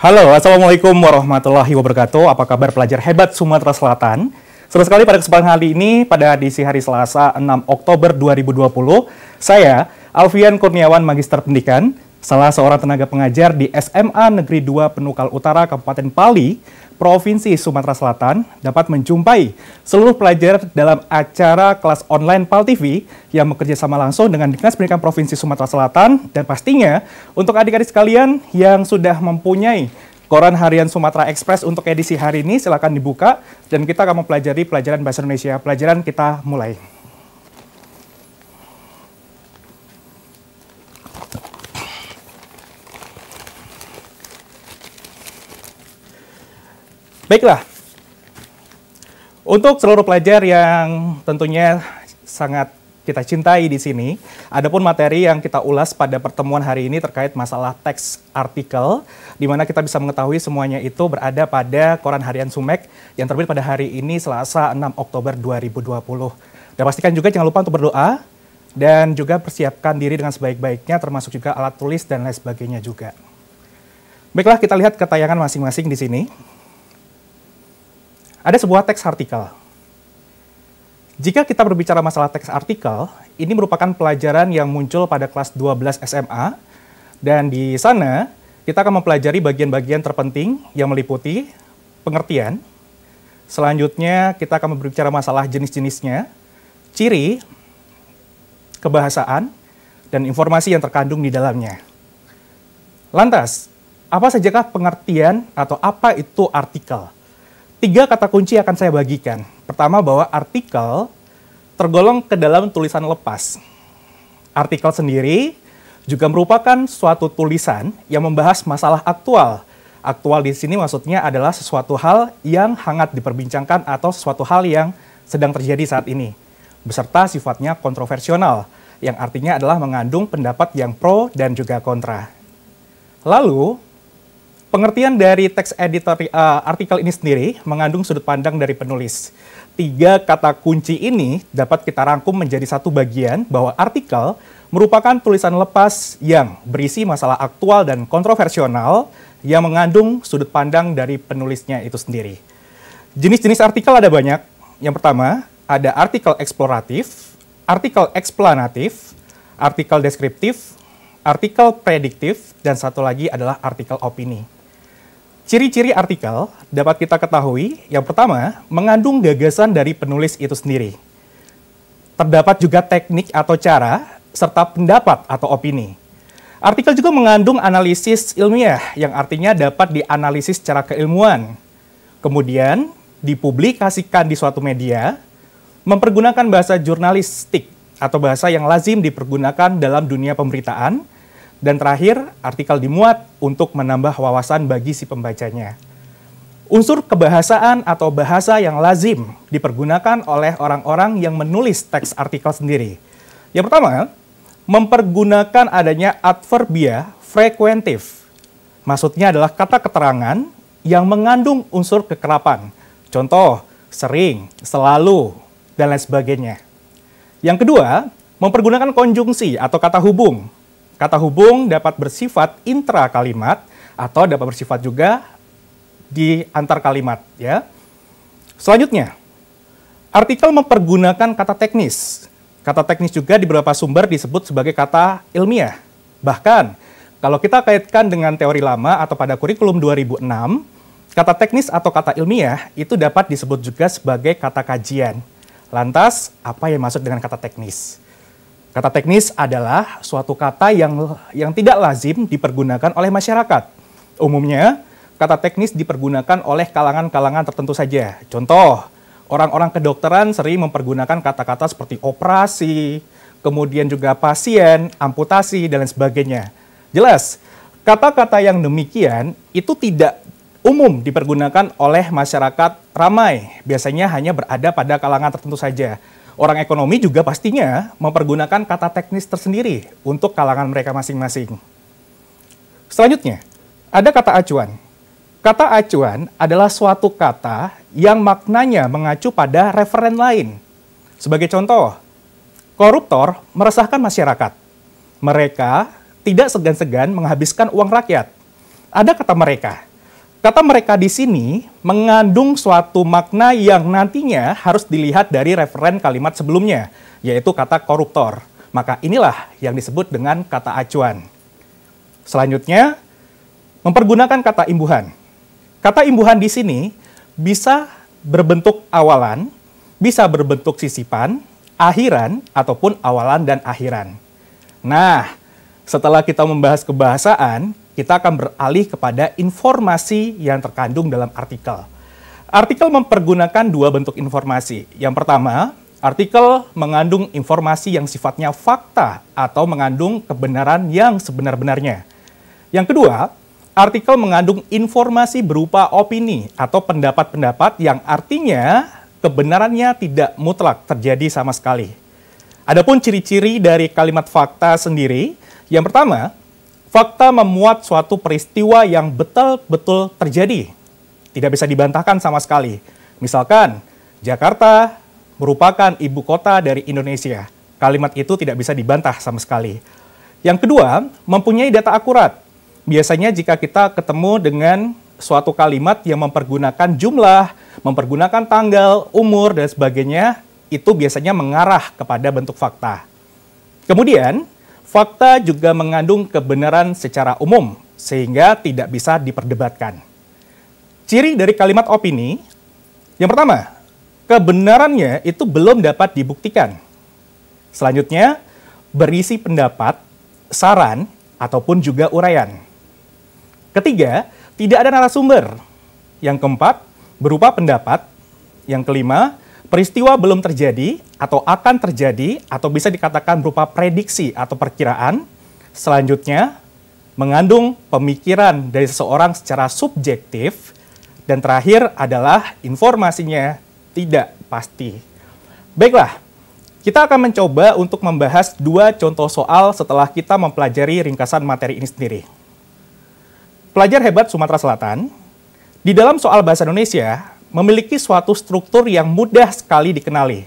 Halo, Assalamualaikum warahmatullahi wabarakatuh. Apa kabar pelajar hebat Sumatera Selatan? Senang sekali pada kesempatan kali ini, pada edisi hari Selasa 6 Oktober 2020, saya, Alfian Kurniawan, Magister Pendidikan, salah seorang tenaga pengajar di SMA Negeri 2 Penukal Utara, Kabupaten Pali, Provinsi Sumatera Selatan, dapat menjumpai seluruh pelajar dalam acara kelas online PAL TV yang bekerja sama langsung dengan Dinas Pendidikan Provinsi Sumatera Selatan, dan pastinya untuk adik-adik sekalian yang sudah mempunyai Koran Harian Sumatera Express untuk edisi hari ini, silakan dibuka dan kita akan mempelajari pelajaran Bahasa Indonesia. Pelajaran kita mulai. Baiklah, untuk seluruh pelajar yang tentunya sangat kita cintai di sini, adapun materi yang kita ulas pada pertemuan hari ini terkait masalah teks artikel, di mana kita bisa mengetahui semuanya itu berada pada Koran Harian Sumek yang terbit pada hari ini Selasa 6 Oktober 2020. Dan pastikan juga jangan lupa untuk berdoa dan juga persiapkan diri dengan sebaik-baiknya, termasuk juga alat tulis dan lain sebagainya juga. Baiklah, kita lihat ketayangan masing-masing di sini. Ada sebuah teks artikel. Jika kita berbicara masalah teks artikel, ini merupakan pelajaran yang muncul pada kelas 12 SMA, dan di sana kita akan mempelajari bagian-bagian terpenting yang meliputi pengertian. Selanjutnya kita akan berbicara masalah jenis-jenisnya, ciri, kebahasaan, dan informasi yang terkandung di dalamnya. Lantas, apa sajakah pengertian atau apa itu artikel? 3 kata kunci akan saya bagikan. Pertama, bahwa artikel tergolong ke dalam tulisan lepas. Artikel sendiri juga merupakan suatu tulisan yang membahas masalah aktual. Aktual di sini maksudnya adalah sesuatu hal yang hangat diperbincangkan atau sesuatu hal yang sedang terjadi saat ini, beserta sifatnya kontroversial, yang artinya adalah mengandung pendapat yang pro dan juga kontra. Lalu, pengertian dari teks editor artikel ini sendiri mengandung sudut pandang dari penulis. 3 kata kunci ini dapat kita rangkum menjadi satu bagian, bahwa artikel merupakan tulisan lepas yang berisi masalah aktual dan kontroversial yang mengandung sudut pandang dari penulisnya itu sendiri. Jenis-jenis artikel ada banyak. Yang pertama, ada artikel eksploratif, artikel eksplanatif, artikel deskriptif, artikel prediktif, dan satu lagi adalah artikel opini. Ciri-ciri artikel dapat kita ketahui, yang pertama, mengandung gagasan dari penulis itu sendiri. Terdapat juga teknik atau cara, serta pendapat atau opini. Artikel juga mengandung analisis ilmiah, yang artinya dapat dianalisis secara keilmuan. Kemudian, dipublikasikan di suatu media, mempergunakan bahasa jurnalistik atau bahasa yang lazim dipergunakan dalam dunia pemberitaan. Dan terakhir, artikel dimuat untuk menambah wawasan bagi si pembacanya. Unsur kebahasaan atau bahasa yang lazim dipergunakan oleh orang-orang yang menulis teks artikel sendiri. Yang pertama, mempergunakan adanya adverbia frekuentif. Maksudnya adalah kata keterangan yang mengandung unsur kekerapan. Contoh, sering, selalu, dan lain sebagainya. Yang kedua, mempergunakan konjungsi atau kata hubung. Kata hubung dapat bersifat intra kalimat atau dapat bersifat juga di antar kalimat, ya. Selanjutnya, artikel mempergunakan kata teknis. Kata teknis juga di beberapa sumber disebut sebagai kata ilmiah. Bahkan, kalau kita kaitkan dengan teori lama atau pada kurikulum 2006, kata teknis atau kata ilmiah itu dapat disebut juga sebagai kata kajian. Lantas, apa yang masuk dengan kata teknis? Kata teknis adalah suatu kata yang tidak lazim dipergunakan oleh masyarakat. Umumnya, kata teknis dipergunakan oleh kalangan-kalangan tertentu saja. Contoh, orang-orang kedokteran sering mempergunakan kata-kata seperti operasi, kemudian juga pasien, amputasi, dan lain sebagainya. Jelas, kata-kata yang demikian itu tidak umum dipergunakan oleh masyarakat ramai. Biasanya hanya berada pada kalangan tertentu saja. Orang ekonomi juga pastinya mempergunakan kata teknis tersendiri untuk kalangan mereka masing-masing. Selanjutnya, ada kata acuan. Kata acuan adalah suatu kata yang maknanya mengacu pada referen lain. Sebagai contoh, koruptor meresahkan masyarakat. Mereka tidak segan-segan menghabiskan uang rakyat. Ada kata mereka. Kata mereka di sini mengandung suatu makna yang nantinya harus dilihat dari referen kalimat sebelumnya, yaitu kata koruptor. Maka inilah yang disebut dengan kata acuan. Selanjutnya, mempergunakan kata imbuhan. Kata imbuhan di sini bisa berbentuk awalan, bisa berbentuk sisipan, akhiran, ataupun awalan dan akhiran. Nah, setelah kita membahas kebahasaan, kita akan beralih kepada informasi yang terkandung dalam artikel. Artikel mempergunakan dua bentuk informasi. Yang pertama, artikel mengandung informasi yang sifatnya fakta atau mengandung kebenaran yang sebenar-benarnya. Yang kedua, artikel mengandung informasi berupa opini atau pendapat-pendapat yang artinya kebenarannya tidak mutlak terjadi sama sekali. Adapun ciri-ciri dari kalimat fakta sendiri, yang pertama, fakta memuat suatu peristiwa yang betul-betul terjadi. Tidak bisa dibantahkan sama sekali. Misalkan, Jakarta merupakan ibu kota dari Indonesia. Kalimat itu tidak bisa dibantah sama sekali. Yang kedua, mempunyai data akurat. Biasanya jika kita ketemu dengan suatu kalimat yang mempergunakan jumlah, mempergunakan tanggal, umur, dan sebagainya, itu biasanya mengarah kepada bentuk fakta. Kemudian, fakta juga mengandung kebenaran secara umum, sehingga tidak bisa diperdebatkan. Ciri dari kalimat opini, yang pertama, kebenarannya itu belum dapat dibuktikan. Selanjutnya, berisi pendapat, saran, ataupun juga uraian. Ketiga, tidak ada narasumber. Yang keempat, berupa pendapat. Yang kelima, peristiwa belum terjadi atau akan terjadi atau bisa dikatakan berupa prediksi atau perkiraan. Selanjutnya, mengandung pemikiran dari seseorang secara subjektif. Dan terakhir adalah informasinya tidak pasti. Baiklah, kita akan mencoba untuk membahas dua contoh soal setelah kita mempelajari ringkasan materi ini sendiri. Pelajar hebat Sumatera Selatan, di dalam soal bahasa Indonesia, memiliki suatu struktur yang mudah sekali dikenali.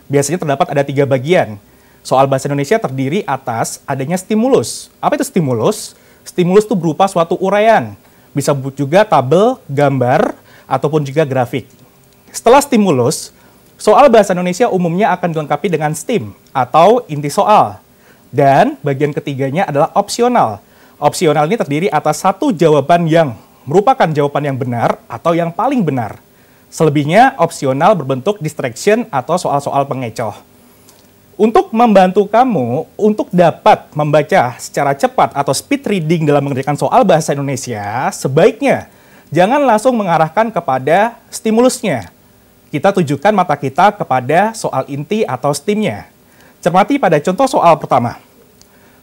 Biasanya terdapat ada 3 bagian. Soal bahasa Indonesia terdiri atas adanya stimulus. Apa itu stimulus? Stimulus itu berupa suatu uraian. Bisa juga tabel, gambar, ataupun juga grafik. Setelah stimulus, soal bahasa Indonesia umumnya akan dilengkapi dengan STIM atau inti soal. Dan bagian ketiganya adalah opsional. Opsional ini terdiri atas satu jawaban yang merupakan jawaban yang benar atau yang paling benar. Selebihnya opsional berbentuk distraction atau soal-soal pengecoh. Untuk membantu kamu untuk dapat membaca secara cepat atau speed reading dalam mengerjakan soal bahasa Indonesia, sebaiknya jangan langsung mengarahkan kepada stimulusnya. Kita tujukan mata kita kepada soal inti atau STIM-nya. Cermati pada contoh soal pertama.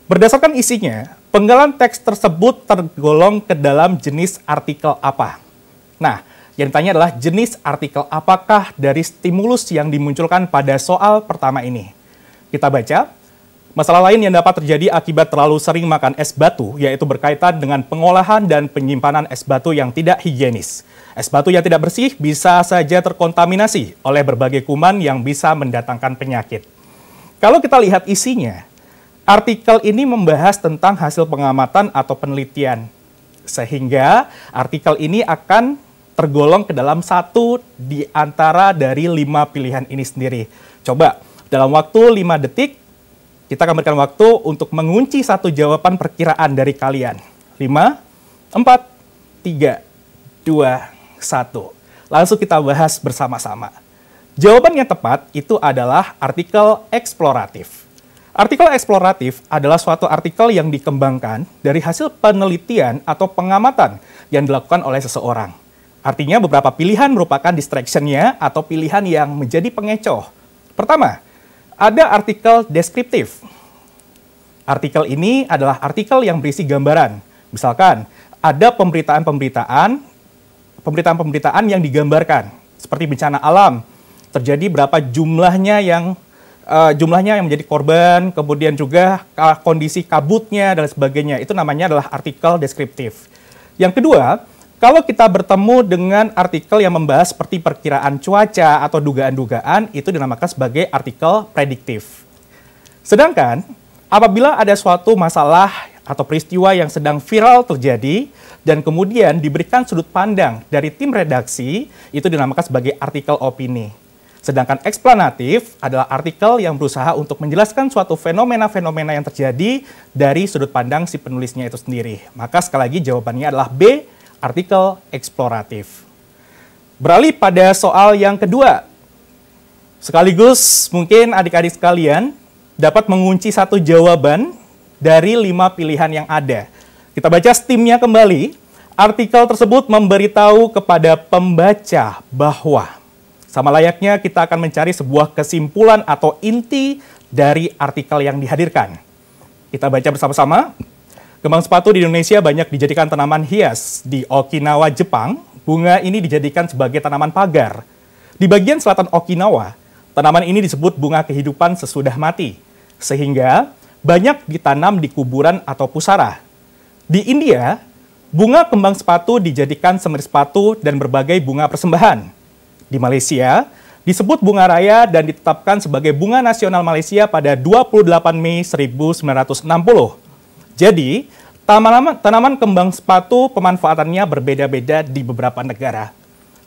Berdasarkan isinya, penggalan teks tersebut tergolong ke dalam jenis artikel apa? Nah, yang ditanya adalah jenis artikel apakah dari stimulus yang dimunculkan pada soal pertama ini. Kita baca, masalah lain yang dapat terjadi akibat terlalu sering makan es batu, yaitu berkaitan dengan pengolahan dan penyimpanan es batu yang tidak higienis. Es batu yang tidak bersih bisa saja terkontaminasi oleh berbagai kuman yang bisa mendatangkan penyakit. Kalau kita lihat isinya, artikel ini membahas tentang hasil pengamatan atau penelitian. Sehingga artikel ini akan tergolong ke dalam satu di antara dari 5 pilihan ini sendiri. Coba, dalam waktu 5 detik, kita akan berikan waktu untuk mengunci satu jawaban perkiraan dari kalian. 5, 4, 3, 2, 1. Langsung kita bahas bersama-sama. Jawaban yang tepat itu adalah artikel eksploratif. Artikel eksploratif adalah suatu artikel yang dikembangkan dari hasil penelitian atau pengamatan yang dilakukan oleh seseorang. Artinya beberapa pilihan merupakan distraction-nya atau pilihan yang menjadi pengecoh. Pertama, ada artikel deskriptif. Artikel ini adalah artikel yang berisi gambaran. Misalkan, ada pemberitaan yang digambarkan, seperti bencana alam, terjadi berapa jumlahnya yang menjadi korban, kemudian juga kondisi kabutnya, dan sebagainya. Itu namanya adalah artikel deskriptif. Yang kedua, kalau kita bertemu dengan artikel yang membahas seperti perkiraan cuaca atau dugaan-dugaan, itu dinamakan sebagai artikel prediktif. Sedangkan, apabila ada suatu masalah atau peristiwa yang sedang viral terjadi dan kemudian diberikan sudut pandang dari tim redaksi, itu dinamakan sebagai artikel opini. Sedangkan eksplanatif adalah artikel yang berusaha untuk menjelaskan suatu fenomena-fenomena yang terjadi dari sudut pandang si penulisnya itu sendiri. Maka sekali lagi jawabannya adalah B, artikel eksploratif. Beralih pada soal yang kedua. Sekaligus mungkin adik-adik sekalian dapat mengunci satu jawaban dari 5 pilihan yang ada. Kita baca stimnya kembali. Artikel tersebut memberitahu kepada pembaca bahwa sama layaknya kita akan mencari sebuah kesimpulan atau inti dari artikel yang dihadirkan. Kita baca bersama-sama. Kembang sepatu di Indonesia banyak dijadikan tanaman hias. Di Okinawa, Jepang, bunga ini dijadikan sebagai tanaman pagar. Di bagian selatan Okinawa, tanaman ini disebut bunga kehidupan sesudah mati, sehingga banyak ditanam di kuburan atau pusara. Di India, bunga kembang sepatu dijadikan semir sepatu dan berbagai bunga persembahan. Di Malaysia, disebut bunga raya dan ditetapkan sebagai bunga nasional Malaysia pada 28 Mei 1960. Jadi, tanaman kembang sepatu pemanfaatannya berbeda-beda di beberapa negara.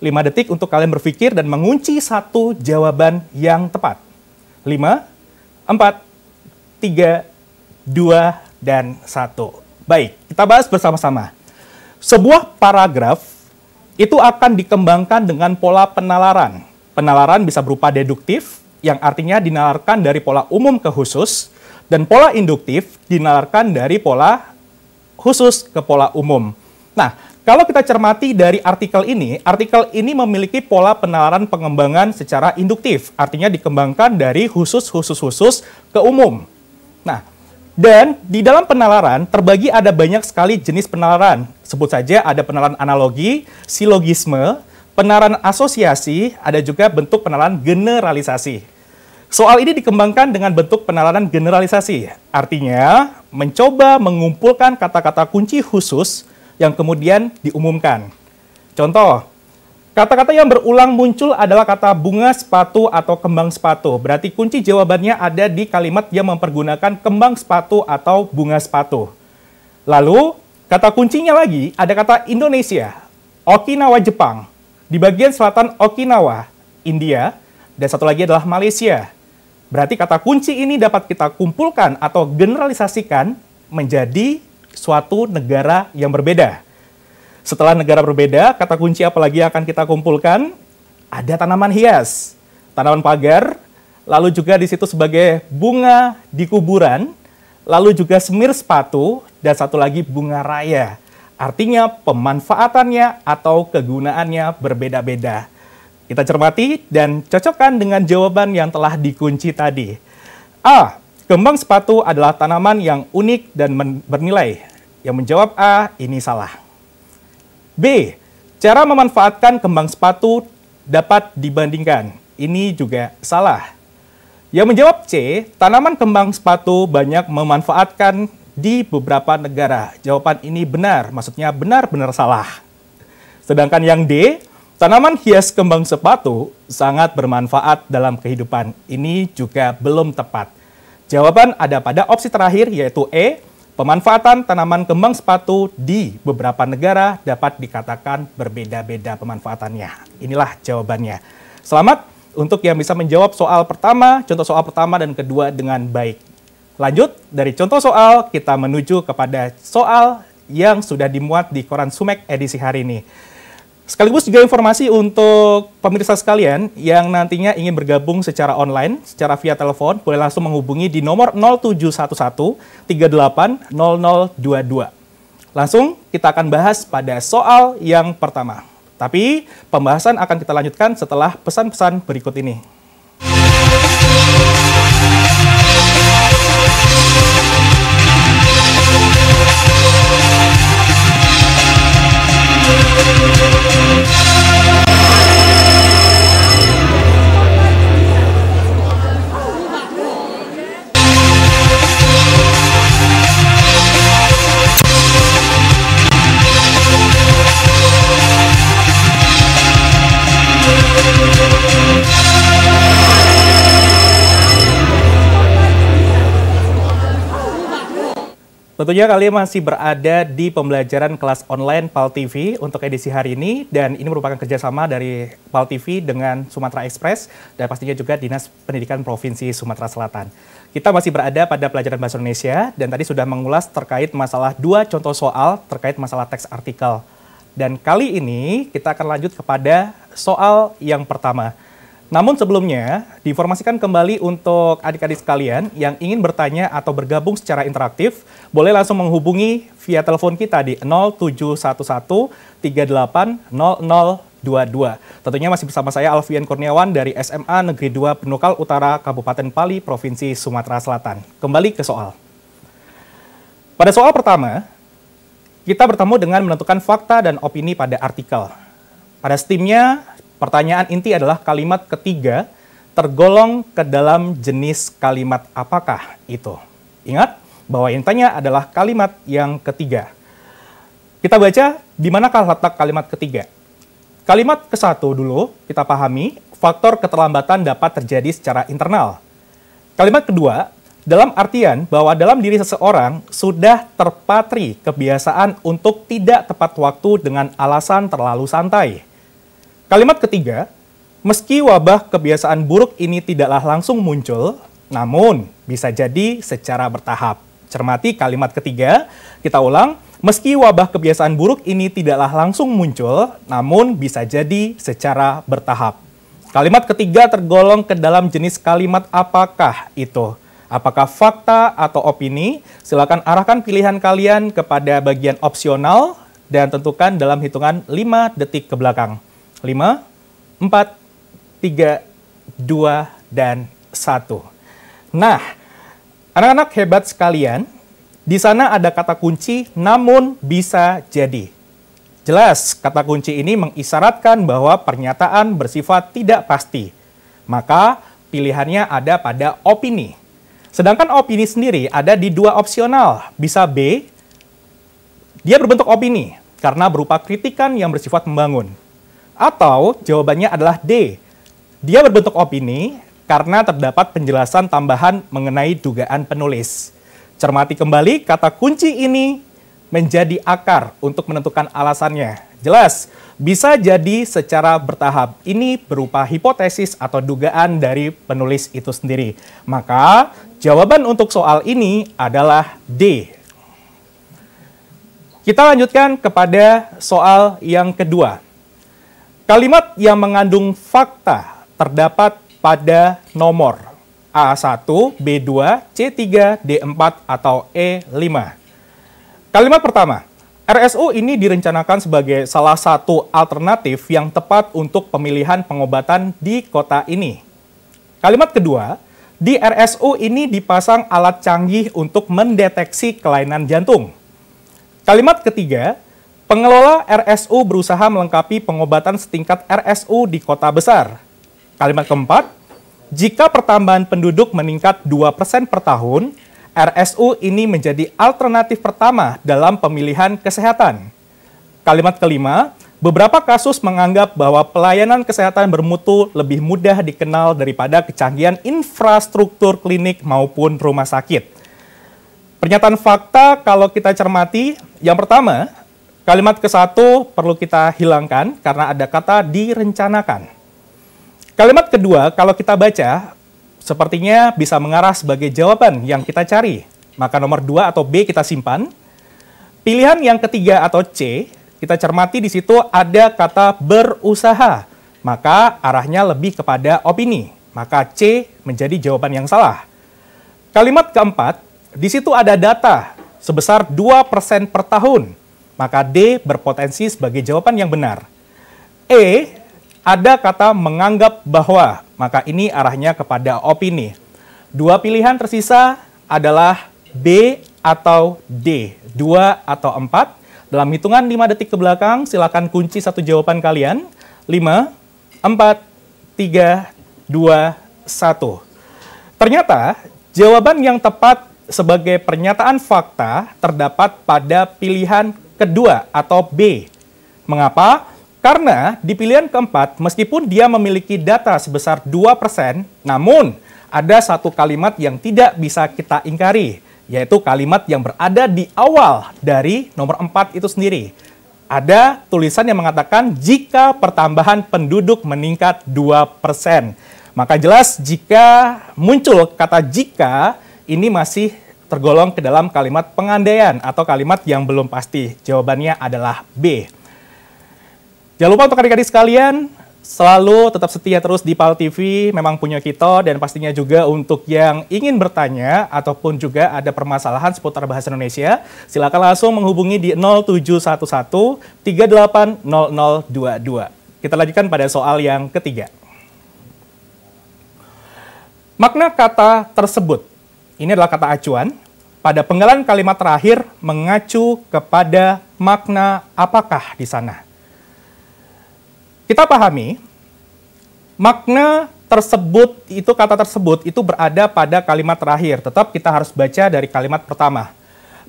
5 detik untuk kalian berpikir dan mengunci satu jawaban yang tepat. 5, 4, 3, 2, dan 1. Baik, kita bahas bersama-sama. Sebuah paragraf itu akan dikembangkan dengan pola penalaran. Penalaran bisa berupa deduktif, yang artinya dinalarkan dari pola umum ke khusus, dan pola induktif dinalarkan dari pola khusus ke pola umum. Nah, kalau kita cermati dari artikel ini memiliki pola penalaran pengembangan secara induktif, artinya dikembangkan dari khusus ke umum. Nah, dan di dalam penalaran terbagi ada banyak sekali jenis penalaran. Sebut saja ada penalaran analogi, silogisme, penalaran asosiasi, ada juga bentuk penalaran generalisasi. Soal ini dikembangkan dengan bentuk penalaran generalisasi, artinya mencoba mengumpulkan kata-kata kunci khusus yang kemudian diumumkan. Contoh, kata-kata yang berulang muncul adalah kata bunga sepatu atau kembang sepatu. Berarti kunci jawabannya ada di kalimat yang mempergunakan kembang sepatu atau bunga sepatu. Lalu, kata kuncinya lagi ada kata Indonesia, Okinawa Jepang, di bagian selatan Okinawa, India, dan satu lagi adalah Malaysia. Berarti kata kunci ini dapat kita kumpulkan atau generalisasikan menjadi suatu negara yang berbeda. Setelah negara berbeda, kata kunci apa lagi yang akan kita kumpulkan? Ada tanaman hias, tanaman pagar, lalu juga di situ sebagai bunga di kuburan, lalu juga semir sepatu, dan satu lagi bunga raya. Artinya pemanfaatannya atau kegunaannya berbeda-beda. Kita cermati dan cocokkan dengan jawaban yang telah dikunci tadi. A. Kembang sepatu adalah tanaman yang unik dan bernilai. Yang menjawab A, ini salah. B. Cara memanfaatkan kembang sepatu dapat dibandingkan. Ini juga salah. Yang menjawab C, tanaman kembang sepatu banyak memanfaatkan di beberapa negara. Jawaban ini benar, maksudnya benar-benar salah. Sedangkan yang D, tanaman hias kembang sepatu sangat bermanfaat dalam kehidupan. Ini juga belum tepat. Jawaban ada pada opsi terakhir, yaitu E, pemanfaatan tanaman kembang sepatu di beberapa negara dapat dikatakan berbeda-beda pemanfaatannya. Inilah jawabannya. Selamat untuk yang bisa menjawab soal pertama, contoh soal pertama dan kedua dengan baik. Lanjut, dari contoh soal kita menuju kepada soal yang sudah dimuat di Koran Sumek edisi hari ini. Sekaligus juga informasi untuk pemirsa sekalian yang nantinya ingin bergabung secara online, secara via telepon, boleh langsung menghubungi di nomor 0711 38 0022. Langsung kita akan bahas pada soal yang pertama. Tapi pembahasan akan kita lanjutkan setelah pesan-pesan berikut ini. Tentunya kalian masih berada di pembelajaran kelas online PAL TV untuk edisi hari ini, dan ini merupakan kerjasama dari PAL TV dengan Sumatera Express dan pastinya juga Dinas Pendidikan Provinsi Sumatera Selatan. Kita masih berada pada pelajaran Bahasa Indonesia dan tadi sudah mengulas terkait masalah 2 contoh soal terkait masalah teks artikel. Dan kali ini kita akan lanjut kepada soal yang pertama. Namun sebelumnya, diinformasikan kembali untuk adik-adik sekalian yang ingin bertanya atau bergabung secara interaktif, boleh langsung menghubungi via telepon kita di 0711 38 0022. Tentunya masih bersama saya Alfian Kurniawan dari SMA Negeri 2 Penukal Utara, Kabupaten Pali, Provinsi Sumatera Selatan. Kembali ke soal. Pada soal pertama, kita bertemu dengan menentukan fakta dan opini pada artikel. Pada STEAM-nya, pertanyaan inti adalah kalimat ketiga tergolong ke dalam jenis kalimat apakah itu? Ingat bahwa yang tanya adalah kalimat yang ketiga. Kita baca di manakah letak kalimat ketiga. Kalimat ke-1 dulu kita pahami, faktor keterlambatan dapat terjadi secara internal. Kalimat kedua, dalam artian bahwa dalam diri seseorang sudah terpatri kebiasaan untuk tidak tepat waktu dengan alasan terlalu santai. Kalimat ketiga, meski wabah kebiasaan buruk ini tidaklah langsung muncul, namun bisa jadi secara bertahap. Cermati kalimat ketiga, kita ulang, meski wabah kebiasaan buruk ini tidaklah langsung muncul, namun bisa jadi secara bertahap. Kalimat ketiga tergolong ke dalam jenis kalimat apakah itu? Apakah fakta atau opini? Silakan arahkan pilihan kalian kepada bagian opsional dan tentukan dalam hitungan 5 detik ke belakang. 5, 4, 3, 2, dan 1. Nah, anak-anak hebat sekalian, di sana ada kata kunci namun bisa jadi. Jelas, kata kunci ini mengisyaratkan bahwa pernyataan bersifat tidak pasti. Maka pilihannya ada pada opini. Sedangkan opini sendiri ada di 2 opsional. Bisa B, dia berbentuk opini karena berupa kritikan yang bersifat membangun. Atau jawabannya adalah D. Dia berbentuk opini karena terdapat penjelasan tambahan mengenai dugaan penulis. Cermati kembali, kata kunci ini menjadi akar untuk menentukan alasannya. Jelas, bisa jadi secara bertahap. Ini berupa hipotesis atau dugaan dari penulis itu sendiri. Maka, jawaban untuk soal ini adalah D. Kita lanjutkan kepada soal yang kedua. Kalimat yang mengandung fakta terdapat pada nomor A1, B2, C3, D4, atau E5. Kalimat pertama, RSU ini direncanakan sebagai salah satu alternatif yang tepat untuk pemilihan pengobatan di kota ini. Kalimat kedua, di RSU ini dipasang alat canggih untuk mendeteksi kelainan jantung. Kalimat ketiga, pengelola RSU berusaha melengkapi pengobatan setingkat RSU di kota besar. Kalimat keempat, jika pertambahan penduduk meningkat 2% per tahun, RSU ini menjadi alternatif pertama dalam pemilihan kesehatan. Kalimat kelima, beberapa kasus menganggap bahwa pelayanan kesehatan bermutu lebih mudah dikenal daripada kecanggihan infrastruktur klinik maupun rumah sakit. Pernyataan fakta kalau kita cermati, yang pertama, kalimat ke-1 perlu kita hilangkan karena ada kata direncanakan. Kalimat kedua, kalau kita baca, sepertinya bisa mengarah sebagai jawaban yang kita cari. Maka nomor 2 atau B kita simpan. Pilihan yang ketiga atau C, kita cermati di situ ada kata berusaha. Maka arahnya lebih kepada opini. Maka C menjadi jawaban yang salah. Kalimat keempat, di situ ada data sebesar 2% per tahun. Maka D berpotensi sebagai jawaban yang benar. E, ada kata menganggap bahwa, maka ini arahnya kepada opini. 2 pilihan tersisa adalah B atau D, 2 atau 4. Dalam hitungan 5 detik ke belakang, silakan kunci satu jawaban kalian. 5, 4, 3, 2, 1. Ternyata, jawaban yang tepat sebagai pernyataan fakta terdapat pada pilihan kedua atau B. Mengapa? Karena di pilihan keempat, meskipun dia memiliki data sebesar 2%, namun ada satu kalimat yang tidak bisa kita ingkari, yaitu kalimat yang berada di awal dari nomor 4 itu sendiri. Ada tulisan yang mengatakan jika pertambahan penduduk meningkat 2%. Maka jelas jika muncul kata jika, ini masih tergolong ke dalam kalimat pengandaian atau kalimat yang belum pasti. Jawabannya adalah B. Jangan lupa untuk adik-adik sekalian, selalu tetap setia terus di PAL TV, memang punya kita, dan pastinya juga untuk yang ingin bertanya ataupun juga ada permasalahan seputar bahasa Indonesia, silakan langsung menghubungi di 0711 380022. Kita lanjutkan pada soal yang ketiga. Makna kata tersebut, ini adalah kata acuan, pada penggalan kalimat terakhir mengacu kepada makna apakah di sana. Kita pahami, makna tersebut, kata tersebut itu berada pada kalimat terakhir. Tetap kita harus baca dari kalimat pertama.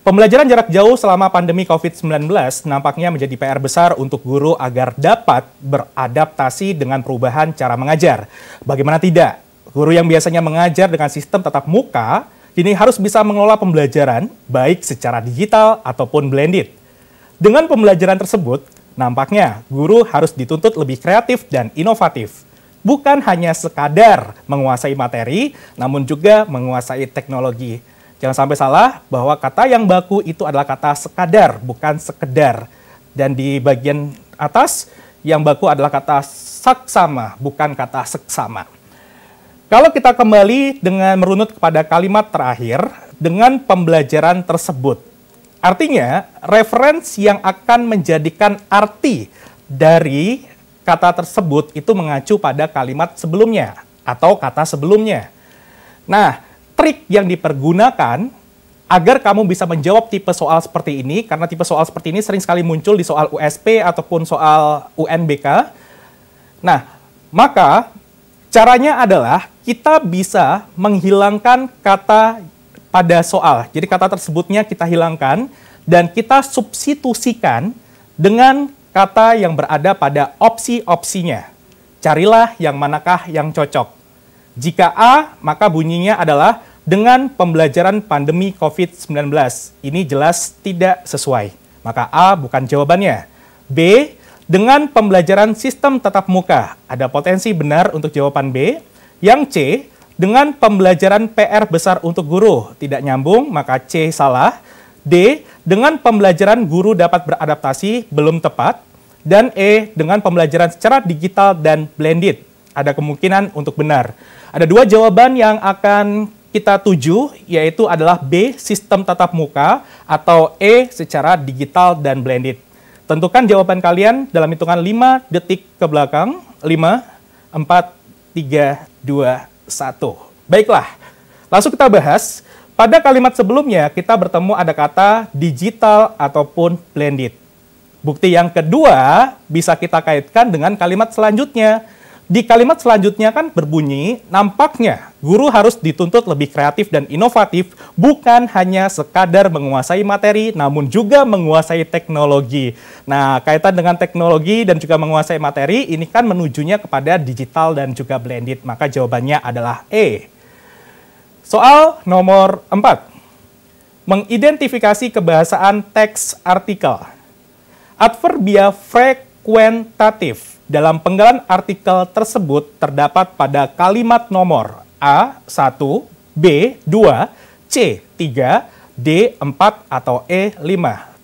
Pembelajaran jarak jauh selama pandemi COVID-19 nampaknya menjadi PR besar untuk guru agar dapat beradaptasi dengan perubahan cara mengajar. Bagaimana tidak? Guru yang biasanya mengajar dengan sistem tatap muka, kini harus bisa mengelola pembelajaran baik secara digital ataupun blended. Dengan pembelajaran tersebut, nampaknya guru harus dituntut lebih kreatif dan inovatif. Bukan hanya sekadar menguasai materi, namun juga menguasai teknologi. Jangan sampai salah bahwa kata yang baku itu adalah kata sekadar, bukan sekedar. Dan di bagian atas, yang baku adalah kata saksama, bukan kata seksama. Kalau kita kembali dengan merunut kepada kalimat terakhir, dengan pembelajaran tersebut, artinya, referensi yang akan menjadikan arti dari kata tersebut itu mengacu pada kalimat sebelumnya atau kata sebelumnya. Nah, trik yang dipergunakan agar kamu bisa menjawab tipe soal seperti ini, karena tipe soal seperti ini sering sekali muncul di soal USP ataupun soal UNBK. Nah, maka caranya adalah kita bisa menghilangkan kata pada soal. Jadi kata tersebutnya kita hilangkan dan kita substitusikan dengan kata yang berada pada opsi-opsinya. Carilah yang manakah yang cocok. Jika A, maka bunyinya adalah dengan pembelajaran pandemi COVID-19. Ini jelas tidak sesuai. Maka A bukan jawabannya. B, dengan pembelajaran sistem tatap muka. Ada potensi benar untuk jawaban B. Yang C, dengan pembelajaran PR besar untuk guru. Tidak nyambung, maka C salah. D, dengan pembelajaran guru dapat beradaptasi, belum tepat. Dan E, dengan pembelajaran secara digital dan blended. Ada kemungkinan untuk benar. Ada dua jawaban yang akan kita tuju, yaitu adalah B, sistem tatap muka, atau E, secara digital dan blended. Tentukan jawaban kalian dalam hitungan 5 detik ke belakang. 5, 4, 3, 2, 1. Baiklah, langsung kita bahas. Pada kalimat sebelumnya, kita bertemu ada kata digital ataupun blended. Bukti yang kedua bisa kita kaitkan dengan kalimat selanjutnya. Di kalimat selanjutnya kan berbunyi, nampaknya guru harus dituntut lebih kreatif dan inovatif, bukan hanya sekadar menguasai materi, namun juga menguasai teknologi. Nah, kaitan dengan teknologi dan juga menguasai materi, ini kan menujunya kepada digital dan juga blended. Maka jawabannya adalah E. Soal nomor 4. Mengidentifikasi kebahasaan teks artikel. Adverbia frekuentatif dalam penggalan artikel tersebut terdapat pada kalimat nomor A1, B2, C3, D4, atau E5.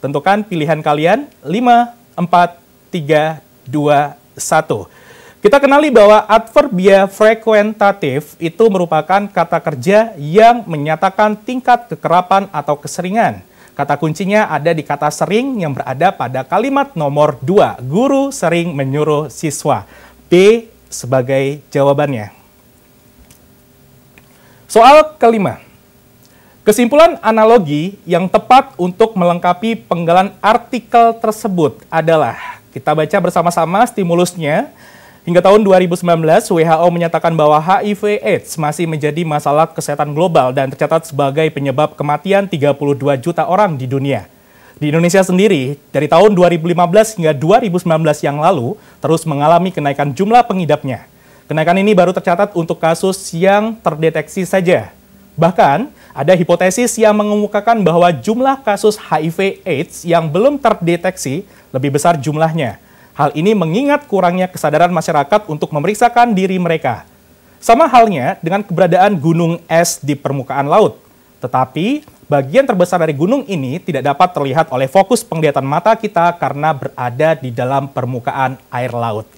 Tentukan pilihan kalian 5, 4, 3, 2, 1. Kita kenali bahwa adverbia frekuentatif itu merupakan kata kerja yang menyatakan tingkat kekerapan atau keseringan. Kata kuncinya ada di kata sering yang berada pada kalimat nomor 2. Guru sering menyuruh siswa. B sebagai jawabannya. Soal kelima. Kesimpulan analogi yang tepat untuk melengkapi penggalan artikel tersebut adalah, kita baca bersama-sama stimulusnya. Hingga tahun 2019, WHO menyatakan bahwa HIV/AIDS masih menjadi masalah kesehatan global dan tercatat sebagai penyebab kematian 32 juta orang di dunia. Di Indonesia sendiri, dari tahun 2015 hingga 2019 yang lalu, terus mengalami kenaikan jumlah pengidapnya. Kenaikan ini baru tercatat untuk kasus yang terdeteksi saja. Bahkan, Ada hipotesis yang mengemukakan bahwa jumlah kasus HIV/AIDS yang belum terdeteksi lebih besar jumlahnya. Hal ini mengingat kurangnya kesadaran masyarakat untuk memeriksakan diri mereka. Sama halnya dengan keberadaan gunung es di permukaan laut. Tetapi, bagian terbesar dari gunung ini tidak dapat terlihat oleh fokus penglihatan mata kita karena berada di dalam permukaan air laut.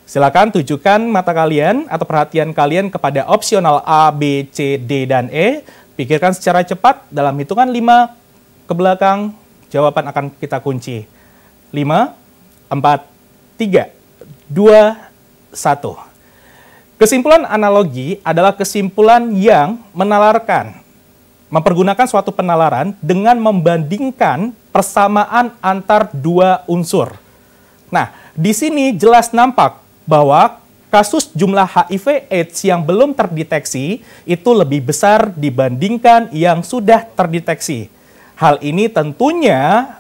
Silakan tujukan mata kalian atau perhatian kalian kepada opsional A, B, C, D, dan E. Pikirkan secara cepat dalam hitungan 5 ke belakang, jawaban akan kita kunci. 5, 4, 3, 2, 1. Kesimpulan analogi adalah kesimpulan yang mempergunakan suatu penalaran dengan membandingkan persamaan antar dua unsur. Nah, di sini jelas nampak bahwa kasus jumlah HIV/AIDS yang belum terdeteksi itu lebih besar dibandingkan yang sudah terdeteksi. Hal ini tentunya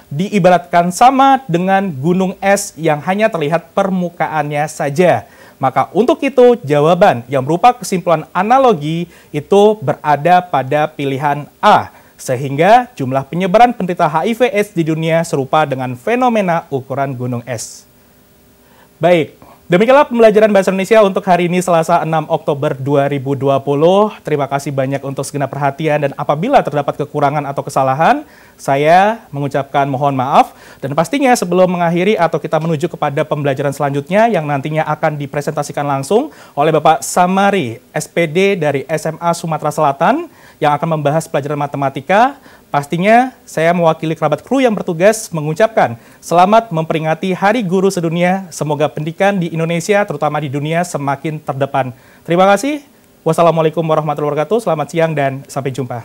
diibaratkan sama dengan gunung es yang hanya terlihat permukaannya saja. Maka untuk itu jawaban yang berupa kesimpulan analogi itu berada pada pilihan A. Sehingga jumlah penyebaran penderita HIV/AIDS di dunia serupa dengan fenomena ukuran gunung es. Baik, demikianlah pembelajaran Bahasa Indonesia untuk hari ini Selasa 6 Oktober 2020. Terima kasih banyak untuk segenap perhatian dan apabila terdapat kekurangan atau kesalahan, saya mengucapkan mohon maaf. Dan pastinya sebelum mengakhiri atau kita menuju kepada pembelajaran selanjutnya yang nantinya akan dipresentasikan langsung oleh Bapak Samari, SPD dari SMA Sumatera Selatan yang akan membahas pelajaran matematika. Pastinya saya mewakili kerabat kru yang bertugas mengucapkan selamat memperingati Hari Guru Sedunia. Semoga pendidikan di Indonesia, terutama di dunia, semakin terdepan. Terima kasih. Wassalamualaikum warahmatullahi wabarakatuh. Selamat siang dan sampai jumpa.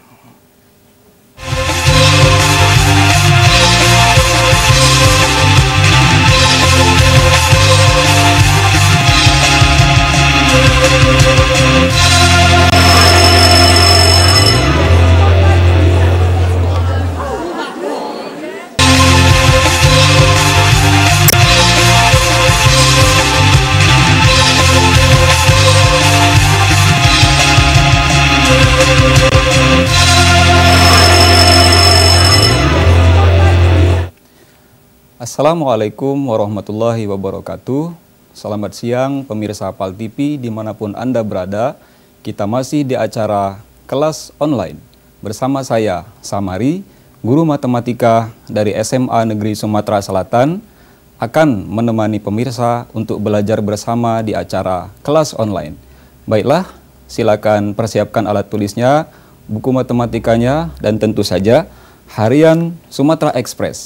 Assalamualaikum warahmatullahi wabarakatuh. Selamat siang pemirsa PAL TV dimanapun Anda berada. Kita masih di acara kelas online. Bersama saya, Samari, guru matematika dari SMA Negeri Sumatera Selatan, akan menemani pemirsa untuk belajar bersama di acara kelas online. Baiklah, silakan persiapkan alat tulisnya, buku matematikanya, dan tentu saja harian Sumatera Express.